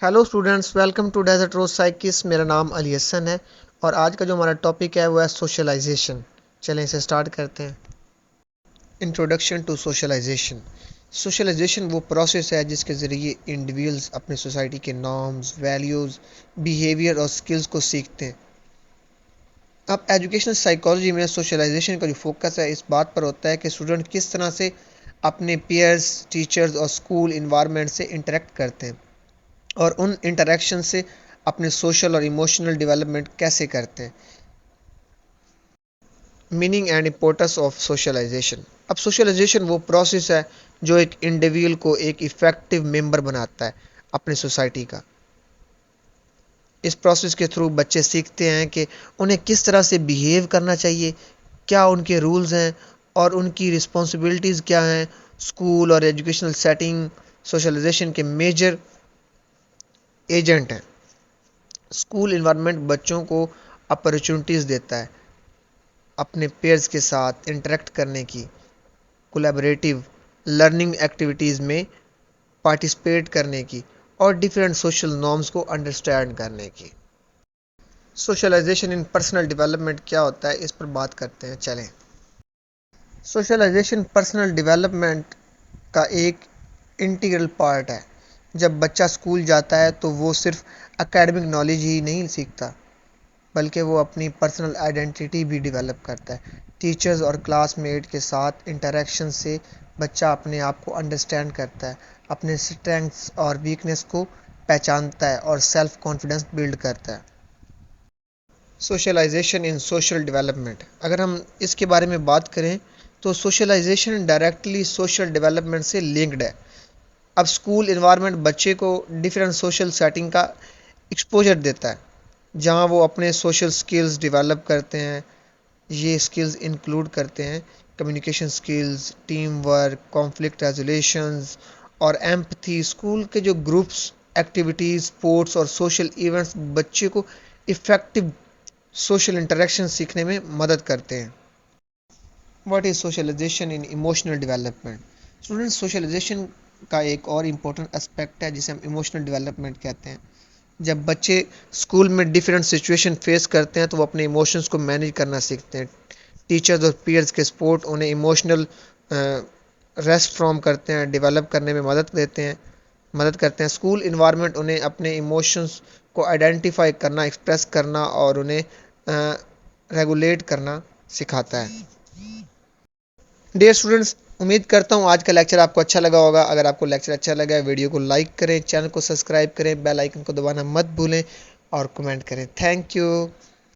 Hello students, welcome to Desert Rose साइकिस। मेरा नाम अली हसन है और आज का जो हमारा टॉपिक है वो है सोशलाइजेशन। चलें इसे स्टार्ट करते हैं। Introduction to socialisation. सोशलाइजेशन वो प्रोसेस है जिसके ज़रिए इंडिविजुअल्स अपने सोसाइटी के नॉर्म्स, वैल्यूज़, बिहेवियर और स्किल्स को सीखते हैं। अब एजुकेशनल साइकोलॉजी में सोशलाइजेशन का जो फोकस है इस बात पर होता है कि स्टूडेंट किस तरह से अपने पीयर्स, टीचर्स और स्कूल इन्वायरमेंट से इंटरेक्ट करते हैं और उन इंटरेक्शन से अपने सोशल और इमोशनल डेवलपमेंट कैसे करते हैं। Meaning and importance of socialisation. अब सोशलाइजेशन वो प्रोसेस है जो एक इंडिविजुअल को एक इफ़ेक्टिव मेंबर बनाता है अपनी सोसाइटी का। इस प्रोसेस के थ्रू बच्चे सीखते हैं कि उन्हें किस तरह से बिहेव करना चाहिए, क्या उनके रूल्स हैं और उनकी रिस्पॉन्सिबिलिटीज़ क्या हैं। स्कूल और एजुकेशनल सेटिंग सोशलाइजेशन के मेजर एजेंट हैं। स्कूल इन्वायरमेंट बच्चों को अपॉर्चुनिटीज़ देता है अपने पेयर्स के साथ इंटरेक्ट करने की, कोलैबोरेटिव लर्निंग एक्टिविटीज़ में पार्टिसिपेट करने की और डिफरेंट सोशल नॉर्म्स को अंडरस्टैंड करने की। सोशलाइजेशन इन पर्सनल डेवलपमेंट क्या होता है, इस पर बात करते हैं। चलें। सोशलाइजेशन पर्सनल डेवलपमेंट का एक इंटीग्रल पार्ट है। जब बच्चा स्कूल जाता है तो वो सिर्फ एकेडमिक नॉलेज ही नहीं सीखता बल्कि वो अपनी पर्सनल आइडेंटिटी भी डेवलप करता है। टीचर्स और क्लासमेट के साथ इंटरेक्शन से बच्चा अपने आप को अंडरस्टैंड करता है, अपने स्ट्रेंथ्स और वीकनेस को पहचानता है और सेल्फ कॉन्फिडेंस बिल्ड करता है। सोशलाइजेशन इन सोशल डेवलपमेंट, अगर हम इसके बारे में बात करें तो सोशलाइजेशन डायरेक्टली सोशल डेवलपमेंट से लिंक्ड है। अब स्कूल इन्वायरमेंट बच्चे को डिफरेंट सोशल सेटिंग का एक्सपोजर देता है जहां वो अपने सोशल स्किल्स डेवलप करते हैं। ये स्किल्स इंक्लूड करते हैं communication skills, team work, conflict resolutions और एम्पथी। स्कूल के जो ग्रुप्स एक्टिविटीज़, स्पोर्ट्स और सोशल इवेंट्स बच्चे को इफ़ेक्टिव सोशल इंटरेक्शन सीखने में मदद करते हैं। What is socialisation in emotional development. Students, socialisation का एक और इम्पोर्टेंट एस्पेक्ट है जिसे हम इमोशनल डेवलपमेंट कहते हैं। जब बच्चे स्कूल में डिफरेंट सिचुएशन फेस करते हैं तो वो अपने इमोशंस को मैनेज करना सीखते हैं। टीचर्स और पीयर्स के सपोर्ट उन्हें इमोशनल रेस्ट फ्रॉम करते हैं, डेवलप करने में मदद करते हैं। स्कूल इन्वायरमेंट उन्हें अपने इमोशंस को आइडेंटिफाई करना, एक्सप्रेस करना और उन्हें रेगुलेट करना सिखाता है। डियर स्टूडेंट्स, उम्मीद करता हूँ आज का लेक्चर आपको अच्छा लगा होगा। अगर आपको लेक्चर अच्छा लगा है वीडियो को लाइक करें, चैनल को सब्सक्राइब करें, बेल आइकन को दबाना मत भूलें और कमेंट करें। Thank you.